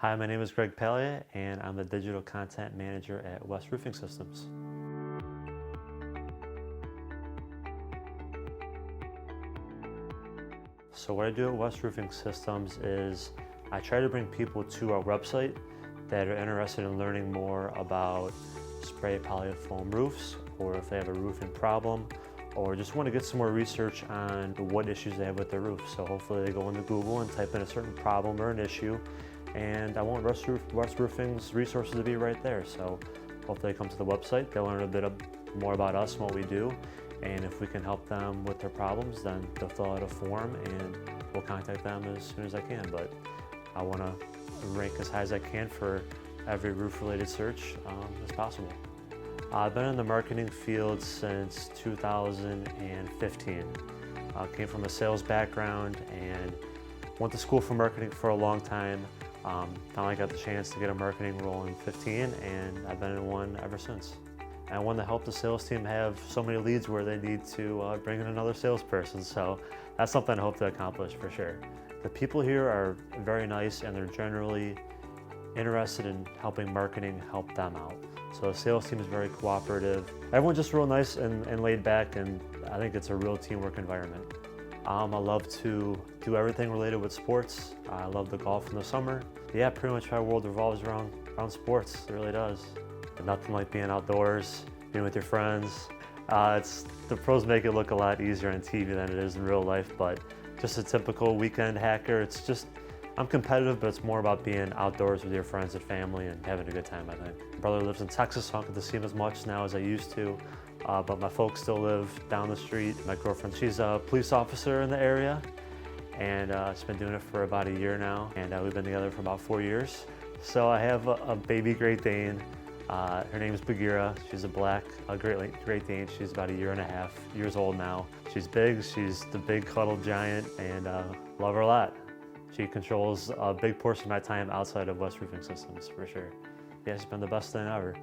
Hi, my name is Greg Palya, and I'm the Digital Content Manager at West Roofing Systems. So what I do at West Roofing Systems is I try to bring people to our website that are interested in learning more about spray polyfoam roofs, or if they have a roofing problem, or just want to get some more research on what issues they have with their roof. So hopefully they go into Google and type in a certain problem or an issue, and I want West Roofing's resources to be right there. So hopefully they come to the website, they'll learn a bit more about us and what we do, and if we can help them with their problems, then they'll fill out a form and we'll contact them as soon as I can. But I want to rank as high as I can for every roof-related search as possible. I've been in the marketing field since 2015. Came from a sales background and went to school for marketing for a long time. Finally got the chance to get a marketing role in 15, and I've been in one ever since. I want to help the sales team have so many leads where they need to bring in another salesperson, so that's something I hope to accomplish for sure. The people here are very nice, and they're generally interested in helping marketing help them out. So the sales team is very cooperative. Everyone's just real nice and laid back, and I think it's a real teamwork environment. I love to do everything related with sports. I love to golf in the summer. Yeah, pretty much my world revolves around sports. It really does. But nothing like being outdoors, being with your friends. The pros make it look a lot easier on TV than it is in real life, but just a typical weekend hacker. I'm competitive, but it's more about being outdoors with your friends and family and having a good time, I think. My brother lives in Texas, so I don't get to see him as much now as I used to. But my folks still live down the street. My girlfriend, she's a police officer in the area, and she's been doing it for about a year now, and we've been together for about 4 years. So I have a baby Great Dane. Her name is Bagheera. She's a Great Dane. She's about 1.5 years old now. She's big. She's the big cuddle giant, and love her a lot. She controls a big portion of my time outside of West Roofing Systems, for sure. Yeah, she's been the best thing ever.